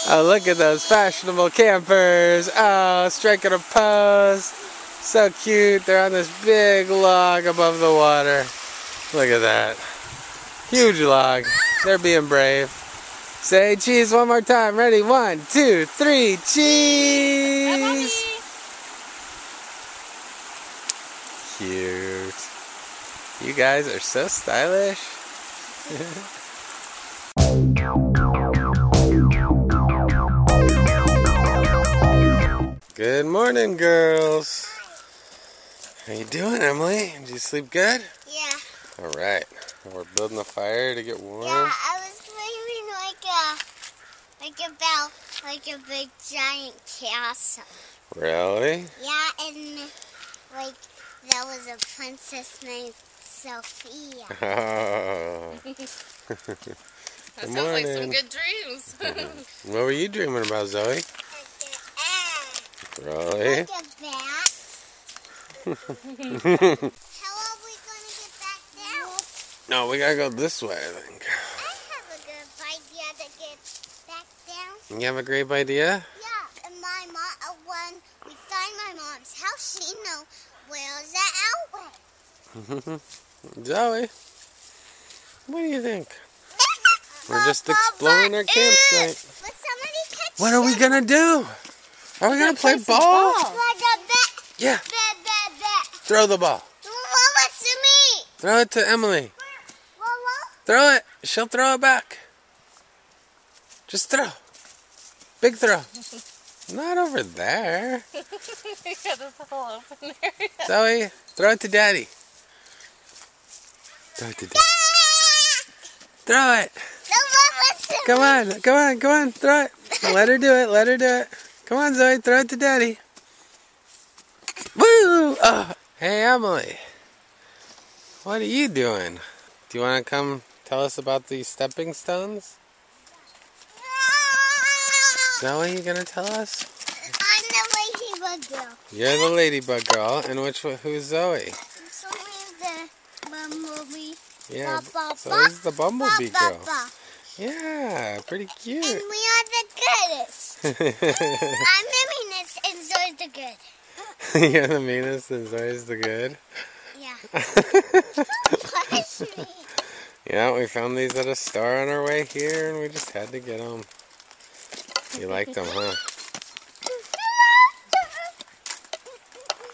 Oh, look at those fashionable campers. Oh, striking a pose. So cute. They're on this big log above the water. Look at that. Huge log. They're being brave. Say cheese one more time. Ready? 1, 2, 3. Cheese! Cute. You guys are so stylish. Good morning, girls. How you doing, Emily? Did you sleep good? Yeah. All right. We're building a fire to get warm. Yeah, I was dreaming like a big giant castle. Really? Yeah, and like there was a princess named Sophia. Oh. That sounds like some good dreams. What were you dreaming about, Zoe? Really? Like a bat. How are we going to get back down? No, we gotta go this way, I think. I have a good idea to get back down. You have a great idea? Yeah, and my mom, when we find my mom's house, she knows where's the outlet. Zoe, what do you think? We're just exploring our campsite. What are we gonna do? Are we gonna play ball? Like a bat. Yeah. Bat. Throw the ball. Mama, to me. Throw it to Emily. Mama. Throw it. She'll throw it back. Just throw. Big throw. Not over there. Yeah, there's a whole open area. Zoe, throw it to Daddy. Throw it to Daddy. Throw it. Come on. Throw it. Let her do it. Come on, Zoe. Throw it to Daddy. Woo! Oh. Hey, Emily. What are you doing? Do you want to come tell us about these stepping stones? Zoe, you going to tell us? I'm the ladybug girl. You're the ladybug girl. And who's Zoe? So he's the bumblebee. Yeah, Zoe's the bumblebee girl. Yeah, pretty cute. And we are the goodest. I'm the meanest and Zoe's the good. You're the meanest and Zoe's the good? Yeah. Yeah, we found these at a store on our way here and we just had to get them. You liked them, huh?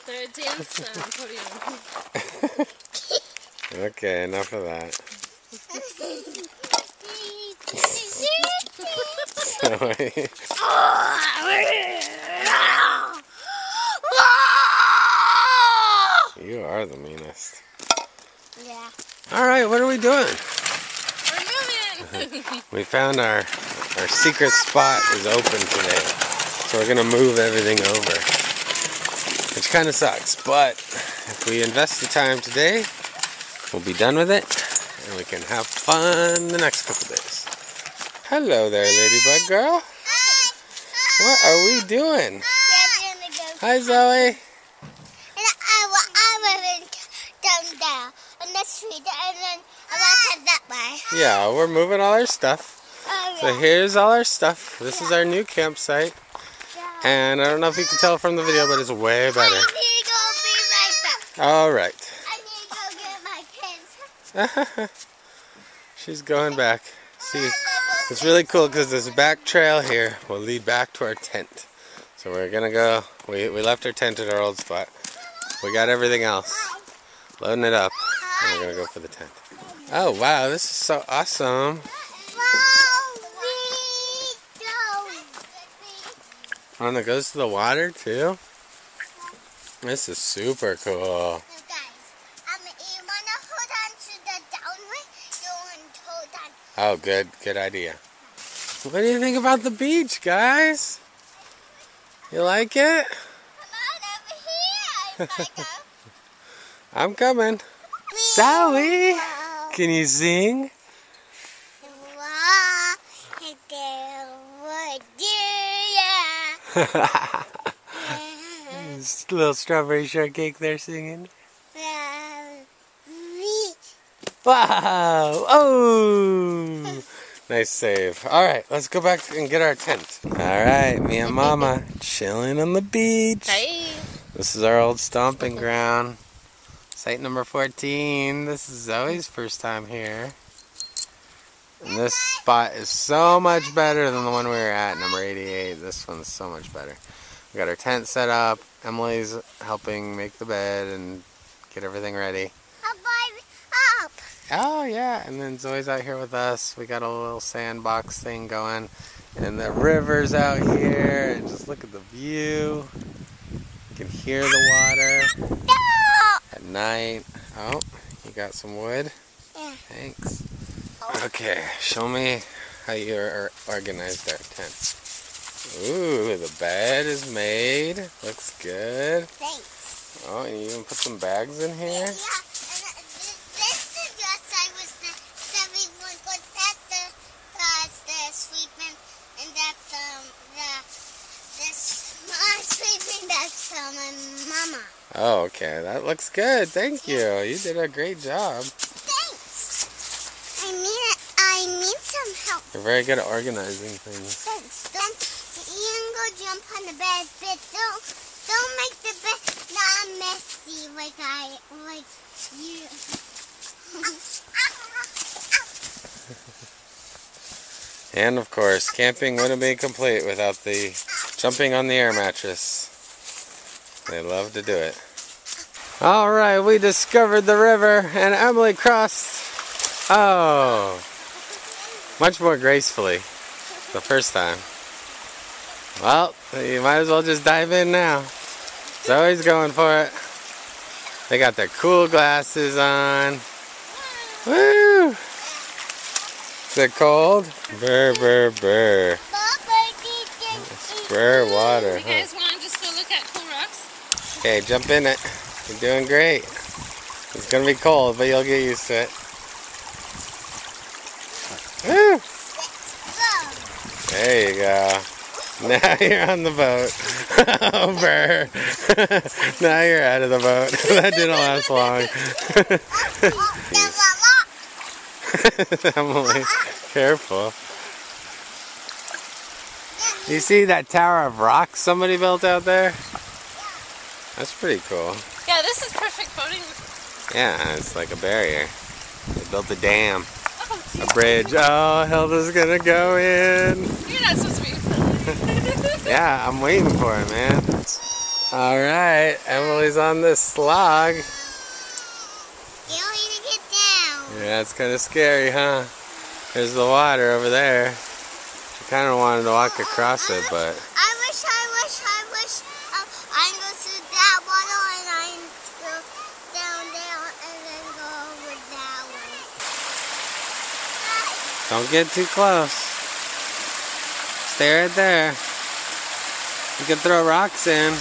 They're a dance sound. What do you Okay, enough of that. You are the meanest. Yeah. Alright, what are we doing? We're moving! We found our secret spot is open today. So we're going to move everything over. Which kind of sucks, but if we invest the time today, we'll be done with it. And we can have fun the next couple days. Hello there, ladybug girl. What are we doing? Hi, Zoe. Down on the street, and then I want to head that way. Yeah, we're moving all our stuff. So Yeah. here's all our stuff. This is our new campsite. And I don't know if you can tell from the video, but it's way better. I need to go be right back. All right. I need to go get my kids. She's going back. See, it's really cool because this back trail here will lead back to our tent. So we're gonna go. We left our tent at our old spot. We got everything else. Loading it up. And we're gonna go for the tent. Oh wow, this is so awesome. Oh, and it goes to the water too? This is super cool. Oh, good idea. What do you think about the beach, guys? You like it? Come on over here. I'm coming. Zoe, can you sing? Little strawberry shortcake there singing. Wow! Oh! Nice save. Alright, let's go back and get our tent. Alright, me and Mama chilling on the beach. Hey. This is our old stomping ground. Site number 14. This is Zoe's first time here. And this spot is so much better than the one we were at, number 88. This one's so much better. We got our tent set up. Emily's helping make the bed and get everything ready. Up. Oh yeah, and then Zoe's out here with us. We got a little sandbox thing going. And the river's out here. And just look at the view. You can hear the water at night. Oh, you got some wood? Yeah. Thanks. Okay, show me how you organized our tent. Ooh, the bed is made. Looks good. Thanks. Oh, and you even put some bags in here? Yeah, and this is just I was the everyone goes that's the sweeping, and that's my sweeping, that's my mama. Oh, okay. That looks good. Thank you. You did a great job. Thanks. I need some help. You're very good at organizing things. Thanks. You can go jump on the bed, but don't make the bed not messy like you. And of course, camping wouldn't be complete without the jumping on the air mattress. They love to do it. Alright, we discovered the river and Emily crossed. Oh, much more gracefully the first time. Well, you might as well just dive in now. Zoe's going for it. They got their cool glasses on. Woo! Is it cold? Brr, brr, brr. It's brr water. You guys want to just go look at cool rocks? Okay, jump in it. You're doing great. It's going to be cold, but you'll get used to it. Woo! There you go. Now you're on the boat. Oh, brr. Now you're out of the boat. That didn't last long. Emily, careful. You see that tower of rocks somebody built out there? That's pretty cool. Yeah, this is perfect boating. Yeah, it's like a barrier. They built a dam. Oh, geez. A bridge. Oh, Hilda's gonna go in. You're not supposed to be friendly. Yeah, I'm waiting for it, man. Alright, Emily's on this slog. Yeah, it's kind of scary, huh? There's the water over there. She kind of wanted to walk across it, but... I wish I go through that water and I go down there and then go over that way. Don't get too close. Stay right there. You can throw rocks in.